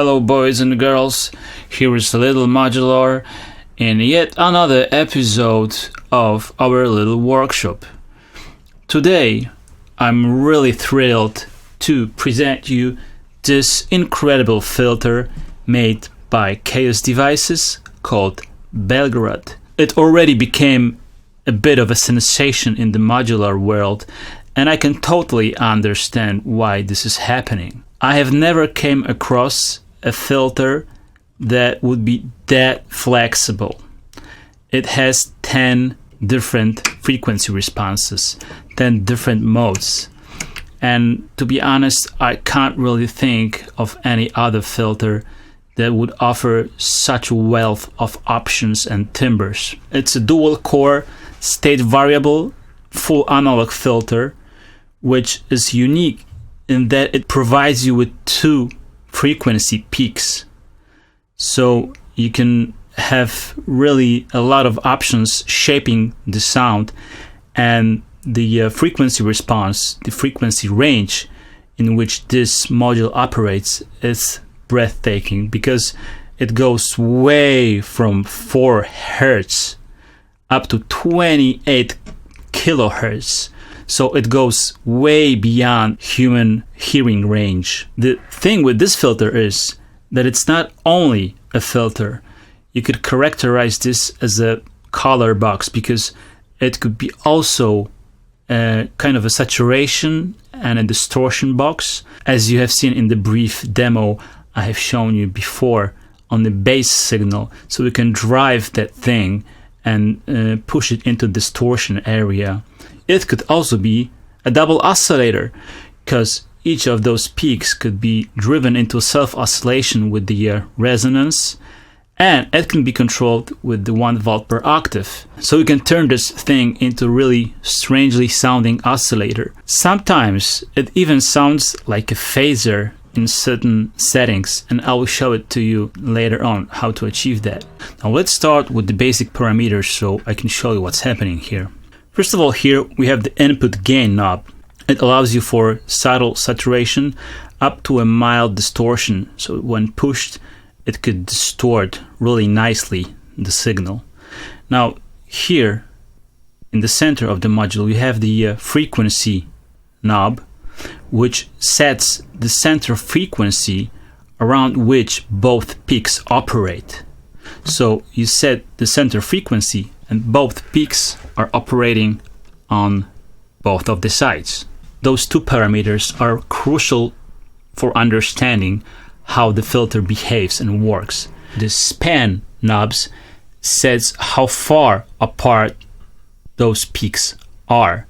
Hello boys and girls, here is Little Modular in yet another episode of our little workshop. Today I'm really thrilled to present you this incredible filter made by Chaos Devices called Belgrad. It already became a bit of a sensation in the modular world, and I can totally understand why this is happening. I have never came across a filter that would be that flexible. It has 10 different frequency responses, 10 different modes. And to be honest, I can't really think of any other filter that would offer such a wealth of options and timbres. It's a dual core, state variable, full analog filter, which is unique in that it provides you with two frequency peaks. So you can have really a lot of options shaping the sound, and the frequency response, the frequency range in which this module operates is breathtaking because it goes way from 4 Hz up to 28 kilohertz. So it goes way beyond human hearing range. The thing with this filter is that it's not only a filter. You could characterize this as a color box because it could be also a kind of a saturation and a distortion box, as you have seen in the brief demo I have shown you before on the bass signal. So we can drive that thing and push it into distortion area. It could also be a double oscillator, because each of those peaks could be driven into self-oscillation with the resonance, and it can be controlled with the 1 volt per octave. So you can turn this thing into really strangely sounding oscillator. Sometimes it even sounds like a phaser in certain settings, and I will show it to you later on how to achieve that. Now let's start with the basic parameters so I can show you what's happening here. First of all, here we have the input gain knob. It allows you for subtle saturation up to a mild distortion. So when pushed, it could distort really nicely the signal. Now here in the center of the module, we have the frequency knob, which sets the center frequency around which both peaks operate. So you set the center frequency and both peaks are operating on both of the sides. Those two parameters are crucial for understanding how the filter behaves and works. The span knobs sets how far apart those peaks are.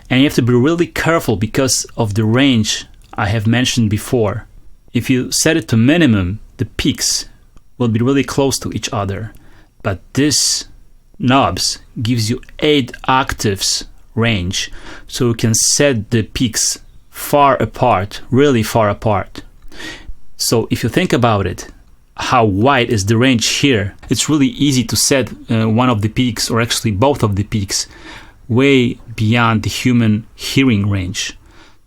And you have to be really careful because of the range I have mentioned before. If you set it to minimum, the peaks will be really close to each other. But this knobs gives you 8 octaves range, so you can set the peaks far apart, really far apart. So if you think about it, how wide is the range here? It's really easy to set one of the peaks, or actually both of the peaks, way beyond the human hearing range.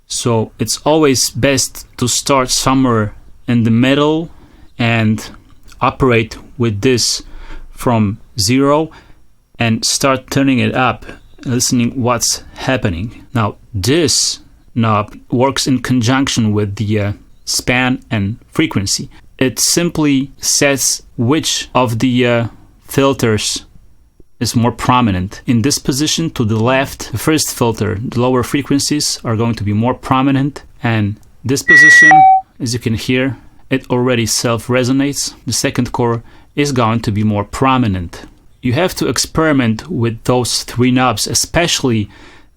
So it's always best to start somewhere in the middle and operate with this from 0 and start turning it up, listening what's happening. Now this knob works in conjunction with the span and frequency. It simply sets which of the filters is more prominent. In this position to the left, the first filter, the lower frequencies are going to be more prominent, and this position, as you can hear, it already self-resonates. The second core is going to be more prominent. You have to experiment with those 3 knobs, especially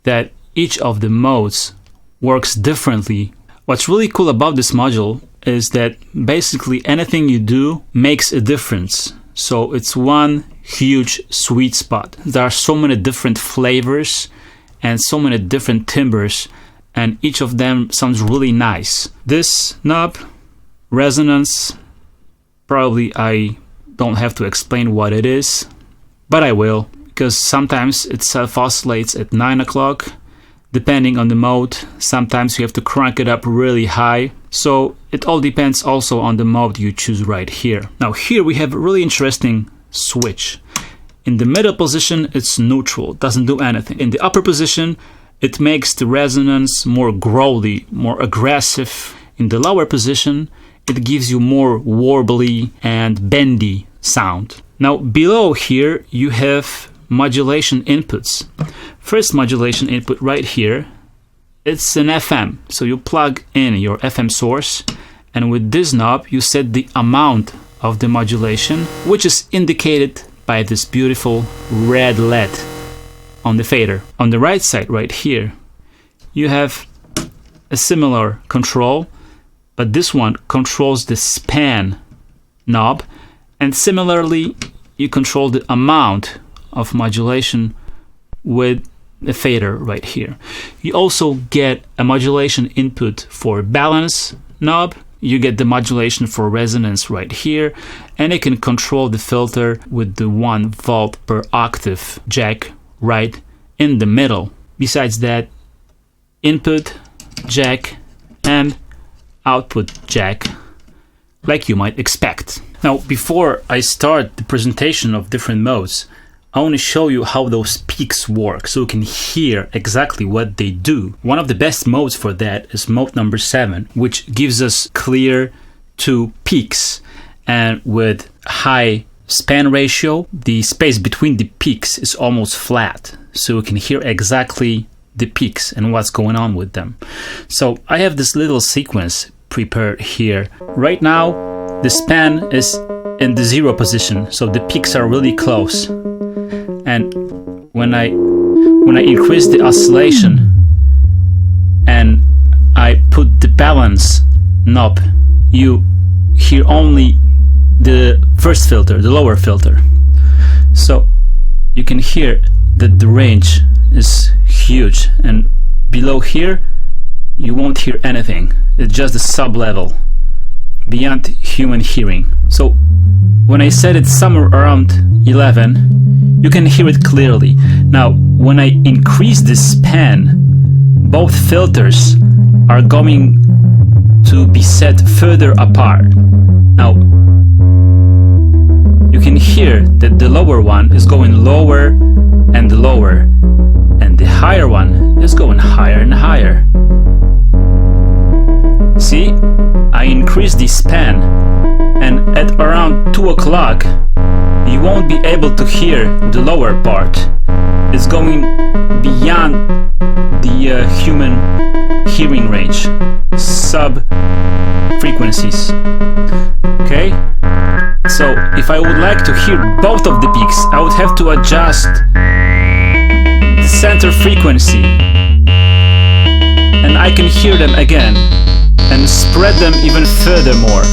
that each of the modes works differently. What's really cool about this module is that basically anything you do makes a difference. So it's one huge sweet spot. There are so many different flavors and so many different timbres, and each of them sounds really nice. This knob, resonance, probably I don't have to explain what it is, but I will, because sometimes it self-oscillates at 9 o'clock depending on the mode. Sometimes you have to crank it up really high. So it all depends also on the mode you choose right here. Now here we have a really interesting switch. In the middle position, it's neutral, doesn't do anything. In the upper position, it makes the resonance more growly, more aggressive. In the lower position, it gives you more warbly and bendy sound. Now below here, you have modulation inputs. First modulation input right here, it's an FM. So you plug in your FM source, and with this knob, you set the amount of the modulation, which is indicated by this beautiful red LED on the fader. On the right side right here, you have a similar control, but this one controls the span knob, and similarly you control the amount of modulation with the fader right here. You also get a modulation input for balance knob. You get the modulation for resonance right here, and you can control the filter with the 1 volt per octave jack right in the middle. Besides that, input jack and output jack, like you might expect. Now, before I start the presentation of different modes, I want to show you how those peaks work so you can hear exactly what they do. One of the best modes for that is mode number 7, which gives us clear 2 peaks, and with high span ratio, the space between the peaks is almost flat, so you can hear exactly the peaks and what's going on with them. So I have this little sequence prepared here. Right now, the span is in the 0 position, so the peaks are really close. And when I increase the oscillation and I put the balance knob, you hear only the first filter, the lower filter. So you can hear that the range is huge, and below here you won't hear anything. It's just a sub-level beyond human hearing. So when I set it somewhere around 11, you can hear it clearly. Now, when I increase the span, both filters are going to be set further apart. Now, you can hear that the lower one is going lower and lower, and the higher one is going higher and higher. See, I increased the span, and at around 2 o'clock, you won't be able to hear the lower part. It's going beyond the human hearing range, sub-frequencies. Okay? So if I would like to hear both of the peaks, I would have to adjust the center frequency, and I can hear them again and spread them even furthermore.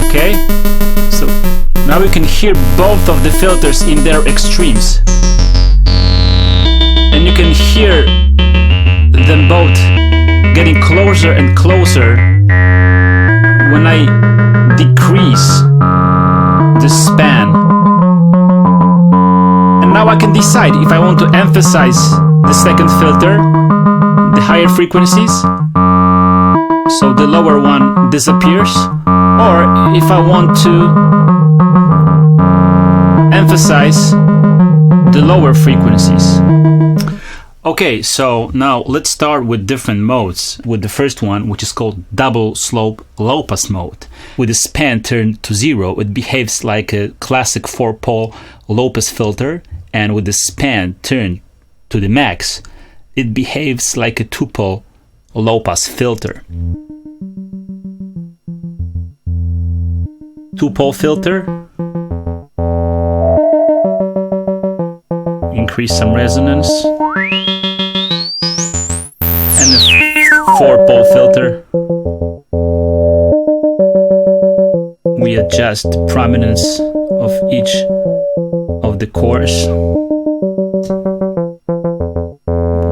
Okay? So now you can hear both of the filters in their extremes, and you can hear them both getting closer and closer when I decrease the span. And now I can decide if I want to emphasize the second filter, the higher frequencies, so the lower one disappears, or if I want to emphasize the lower frequencies. Okay, so now let's start with different modes. With the first one, which is called double slope Lowpass mode. With the span turned to 0, it behaves like a classic 4-pole Lowpass filter, and with the span turned to the max, it behaves like a 2-pole Lowpass filter. 2-pole filter, increase some resonance, and a 4-pole filter, we adjust the prominence of each of the cores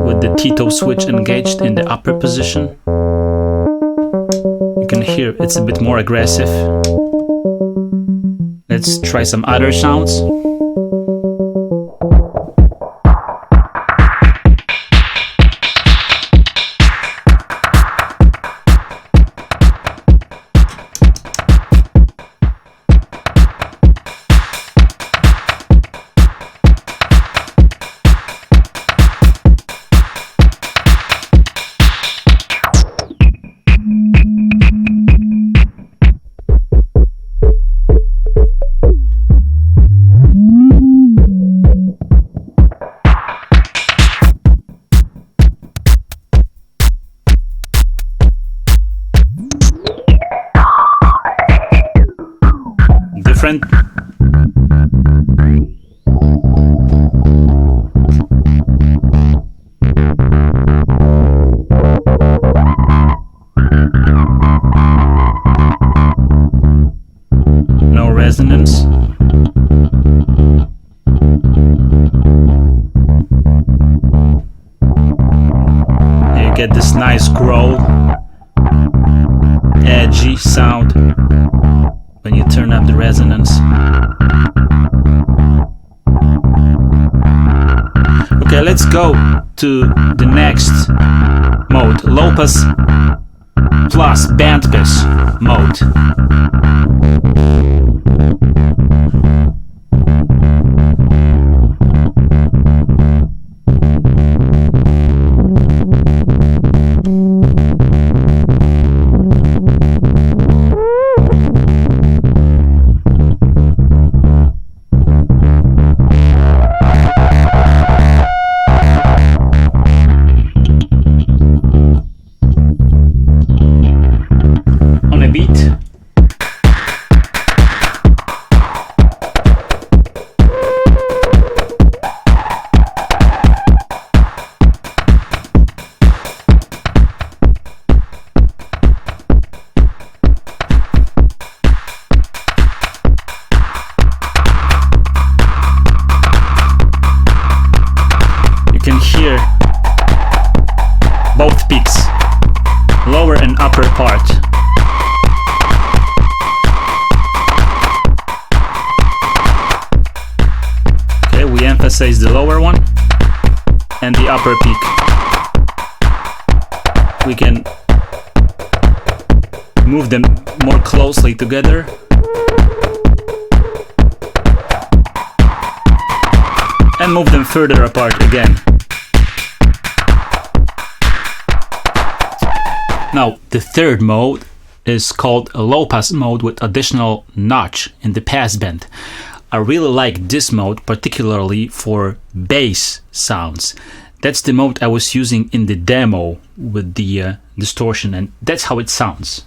with the T-toe switch engaged in the upper position. You can hear it's a bit more aggressive. Let's try some other sounds. get this nice growl, edgy sound when you turn up the resonance. Okay, let's go to the next mode, Lowpass plus Bandpass Mode. Hear both peaks, lower and upper part. Okay, we emphasize the lower one and the upper peak. We can move them more closely together. And move them further apart again. Now, the third mode is called a Lowpass mode with additional notch in the passband. I really like this mode, particularly for bass sounds. That's the mode I was using in the demo with the distortion, and that's how it sounds.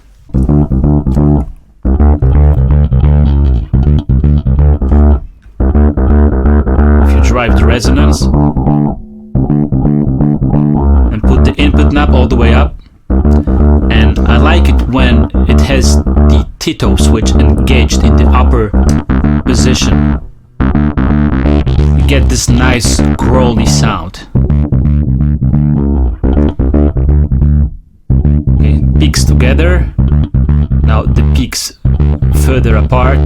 If you drive the resonance and put the input knob all the way up, and I like it when it has the Tito switch engaged in the upper position. You get this nice growly sound. Okay, peaks together. Now the peaks further apart.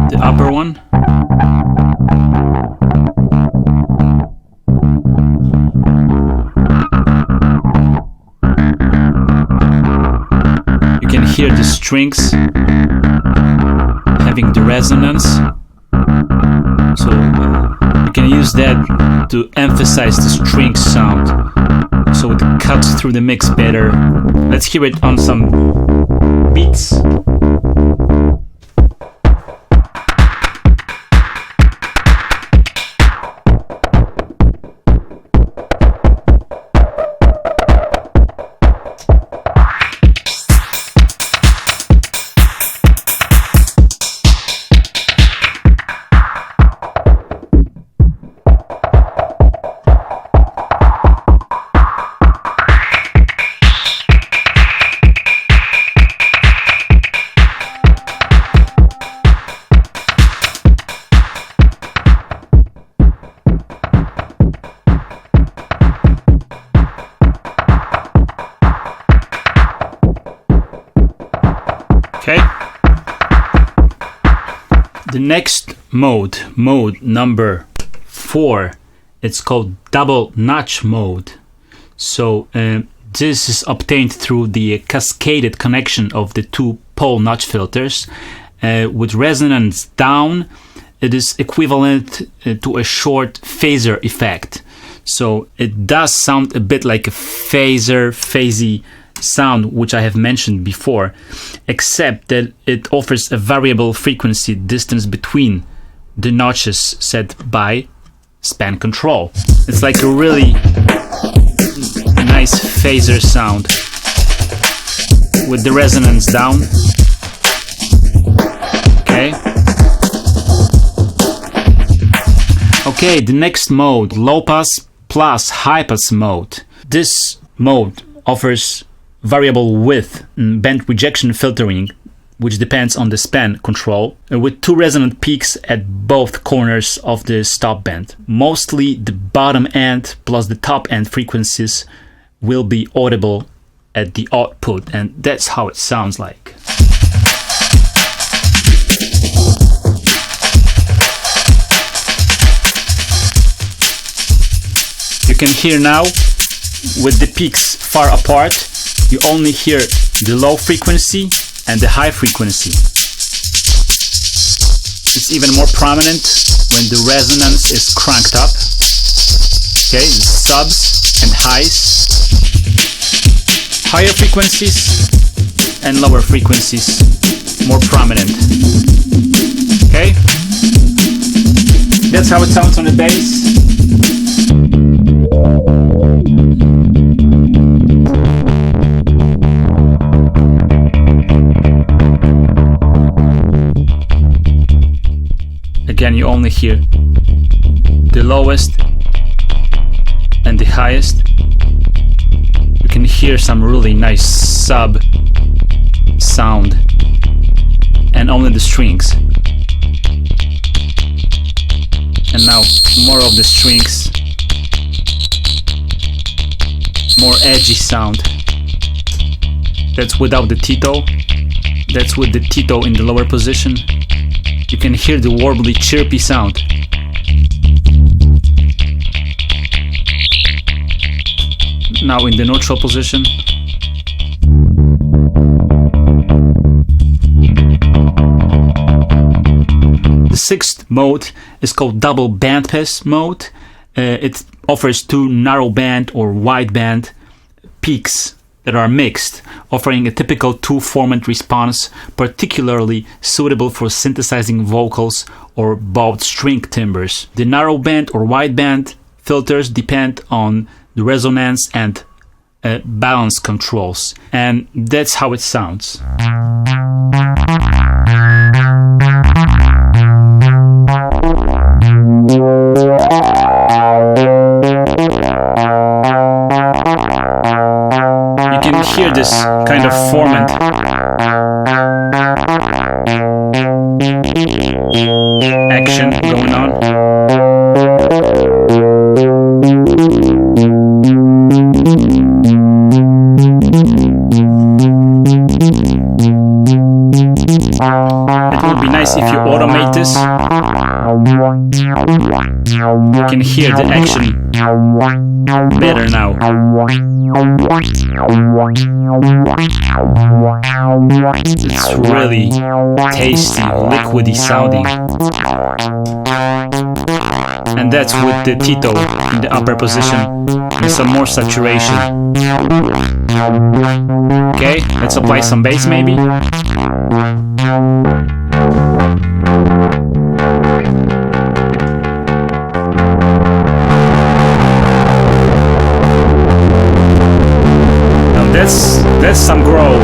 The upper one. You can hear the strings having the resonance, so you can use that to emphasize the string sound, so it cuts through the mix better. Let's hear it on some beats. Okay. The next mode number 4, it's called double notch mode. So this is obtained through the cascaded connection of the two pole notch filters. With resonance down, it is equivalent to a short phaser effect. So it does sound a bit like a phasey sound, which I have mentioned before, except that it offers a variable frequency distance between the notches set by span control. It's like a really nice phaser sound with the resonance down. Okay, the next mode, Lowpass plus Highpass Mode. This mode offers variable width and band rejection filtering which depends on the span control, with 2 resonant peaks at both corners of the stop band. Mostly the bottom end plus the top end frequencies will be audible at the output, and that's how it sounds like. You can hear now, with the peaks far apart, you only hear the low frequency and the high frequency. It's even more prominent when the resonance is cranked up. Okay, the subs and highs, higher frequencies and lower frequencies, more prominent. Okay, that's how it sounds on the bass. Again, you only hear the lowest and the highest. You can hear some really nice sub sound and only the strings. And now more of the strings, more edgy sound. That's without the Tito. That's with the Tito in the lower position. You can hear the warbly, chirpy sound. Now in the neutral position. The 6th mode is called double bandpass mode. It offers 2 narrow band or wide band peaks that are mixed, offering a typical 2-format response, particularly suitable for synthesizing vocals or bowed string timbres. The narrow band or wide band filters depend on the resonance and balance controls, and that's how it sounds. You can hear this kind of format action going on. It would be nice if you automate this. You can hear the action better now. It's really tasty, liquidy sounding. And that's with the Tito in the upper position and some more saturation. Okay, let's apply some bass maybe. That's some growl.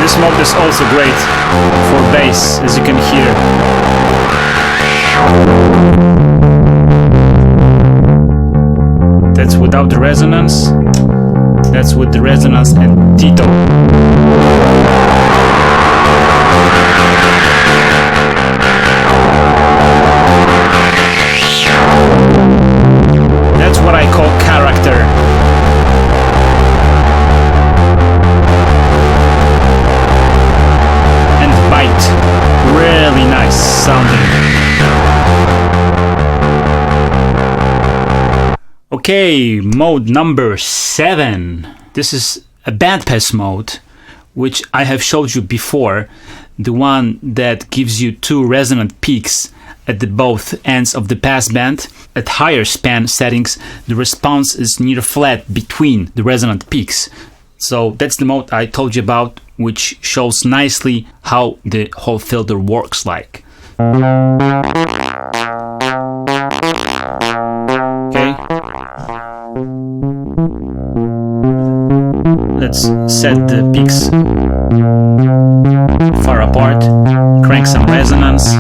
This mode is also great for bass, as you can hear. That's without the resonance. That's with the resonance and Tito. That's what I call character. And bite. Really nice sounding. Okay, mode number 7. This is a bandpass mode, which I have showed you before. The one that gives you 2 resonant peaks at the both ends of the passband. At higher span settings, the response is near flat between the resonant peaks. So that's the mode I told you about, which shows nicely how the whole filter works like. Okay. Let's set the peaks far apart, crank some resonance.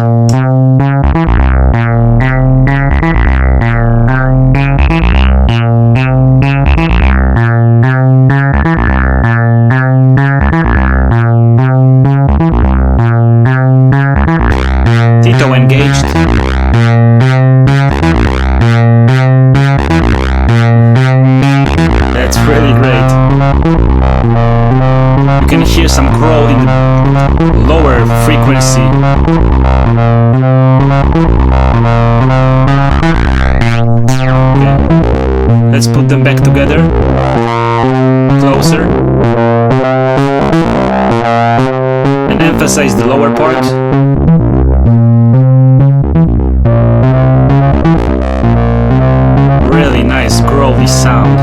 Okay. Let's put them back together. Closer. And emphasize the lower part. Really nice growly sound.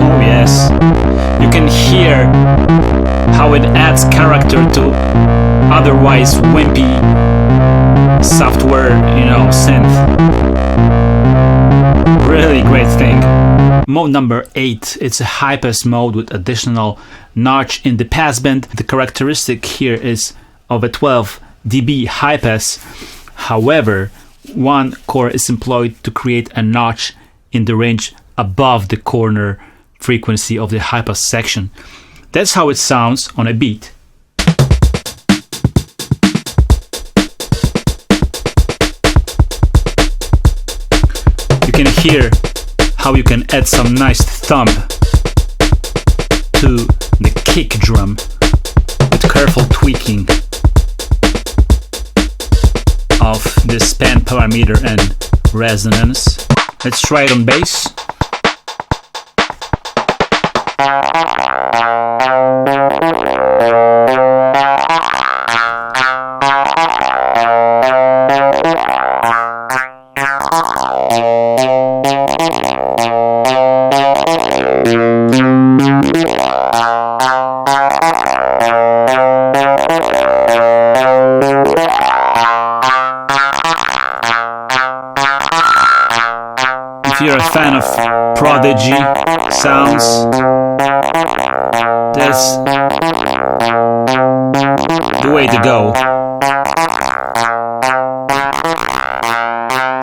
Oh yes. You can hear how it adds character to otherwise wimpy software, synth. Really great thing. Mode number 8, it's a Highpass mode with additional notch in the passband. The characteristic here is of a 12 dB highpass. However, one core is employed to create a notch in the range above the corner frequency of the highpass section. That's how it sounds on a beat. You can hear how you can add some nice thump to the kick drum with careful tweaking of the span parameter and resonance. Let's try it on bass. If you're a fan of prodigy sounds, that's the way to go.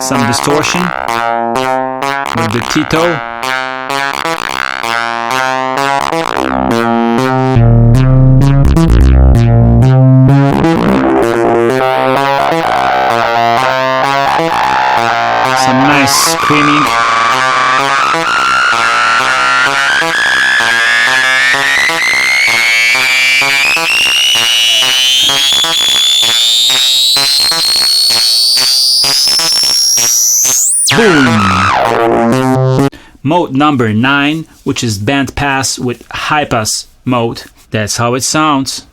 Some distortion with the Tito. Some nice screaming. Boom! Mode number 9, which is Bandpass with Highpass Mode. That's how it sounds.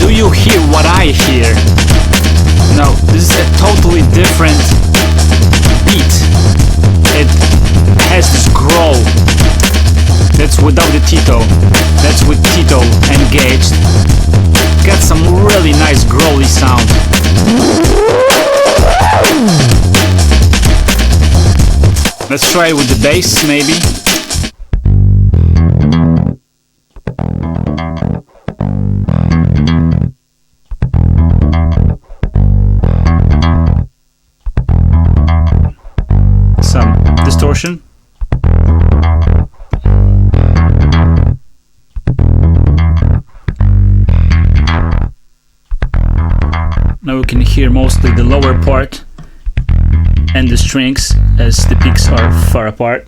You hear what I hear? No, this is a totally different beat. It has this growl. That's without the Tito. That's with Tito engaged. Got some really nice growly sound. Let's try it with the bass, maybe. Distortion. Now we can hear mostly the lower part and the strings as the peaks are far apart.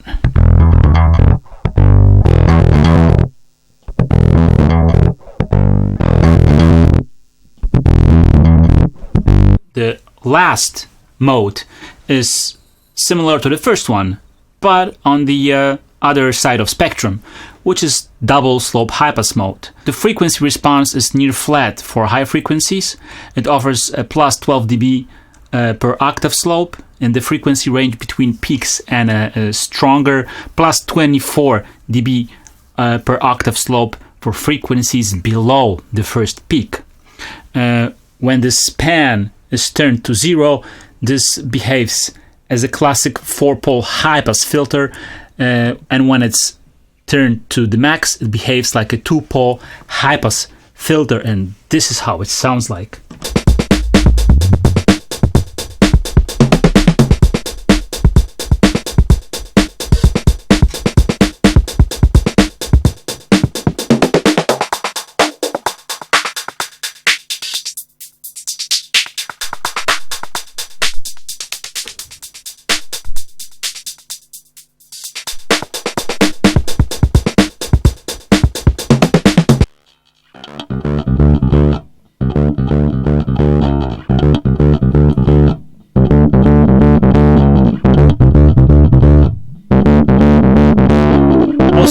The last mode is similar to the first one, but on the other side of spectrum, which is double slope Highpass mode. The frequency response is near flat for high frequencies. It offers a plus 12 dB per octave slope in the frequency range between peaks, and a stronger plus 24 dB per octave slope for frequencies below the first peak. When the span is turned to 0, this behaves as a classic 4-pole high-pass filter, and when it's turned to the max, it behaves like a 2-pole high-pass filter, and this is how it sounds like.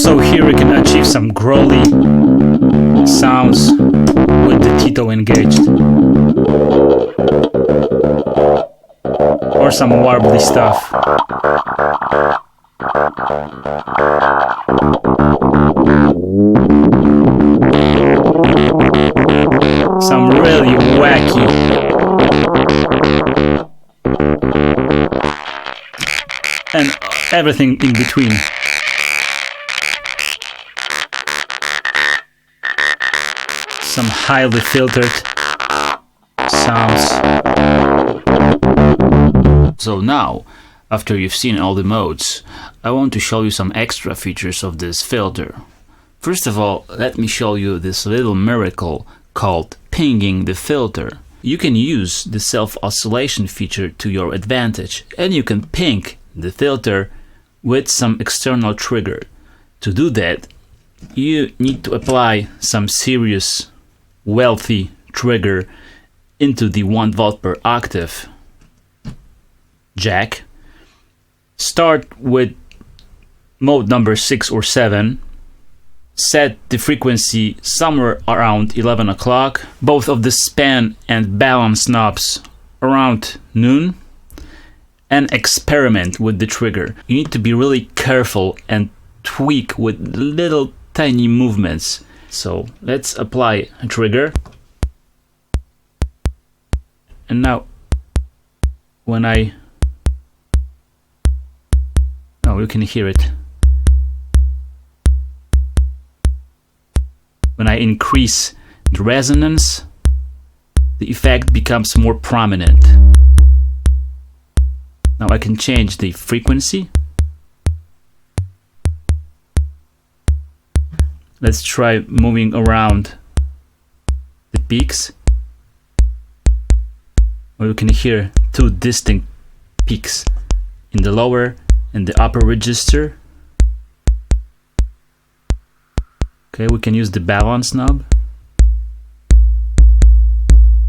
Also here we can achieve some growly sounds with the Tito engaged. Or some warbly stuff. Some really wacky and everything in between. Some highly filtered sounds. So now, after you've seen all the modes, I want to show you some extra features of this filter. First of all, let me show you this little miracle called pinging the filter. You can use the self-oscillation feature to your advantage, and you can ping the filter with some external trigger. To do that, you need to apply some serious, wealthy trigger into the 1 volt per octave jack. Start with mode number 6 or 7. Set the frequency somewhere around 11 o'clock. Both of the span and balance knobs around noon. And experiment with the trigger. You need to be really careful and tweak with little tiny movements. So let's apply a trigger. And now when you can hear it. When I increase the resonance, the effect becomes more prominent. Now I can change the frequency. Let's try moving around the peaks. Well, you can hear 2 distinct peaks in the lower and the upper register. Okay, we can use the balance knob.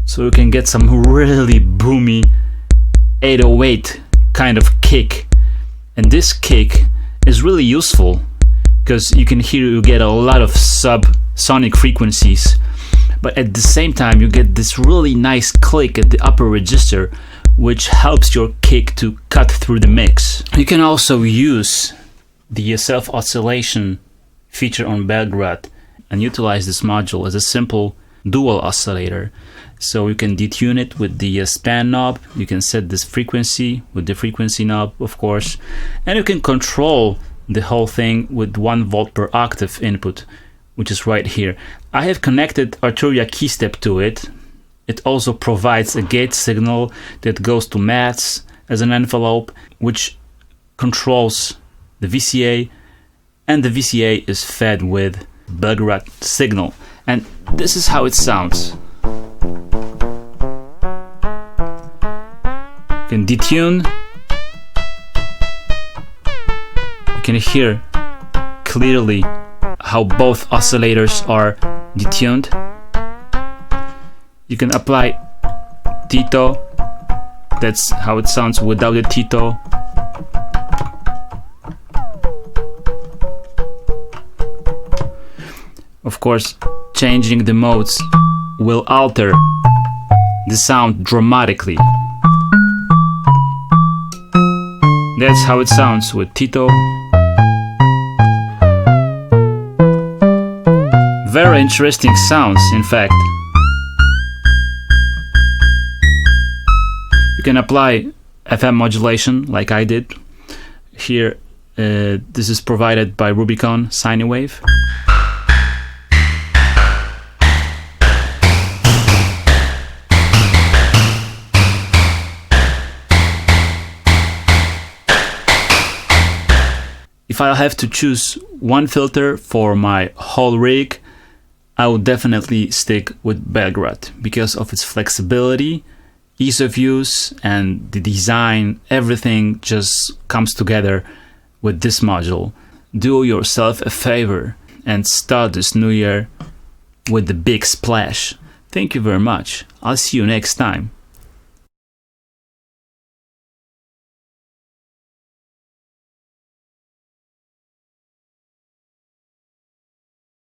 So you can get some really boomy 808 kind of kick. And this kick is really useful because you get a lot of subsonic frequencies, but at the same time you get this really nice click at the upper register, which helps your kick to cut through the mix. You can also use the self-oscillation feature on Belgrad and utilize this module as a simple dual oscillator. So you can detune it with the span knob. You can set this frequency with the frequency knob, of course, and you can control the whole thing with 1 volt per octave input, which is right here. I have connected Arturia keystep to it. It also provides a gate signal that goes to maths as an envelope, which controls the VCA, and the VCA is fed with Belgrad signal. And this is how it sounds. You can detune. You can hear clearly how both oscillators are detuned. You can apply Tito. That's how it sounds without the Tito. Of course, changing the modes will alter the sound dramatically. That's how it sounds with Tito. Very interesting sounds, in fact. You can apply FM modulation like I did. Here, this is provided by Rubicon Sinywave. If I have to choose one filter for my whole rig, I would definitely stick with Belgrad because of its flexibility, ease of use, and the design. Everything just comes together with this module. Do yourself a favor and start this new year with the big splash. Thank you very much. I'll see you next time.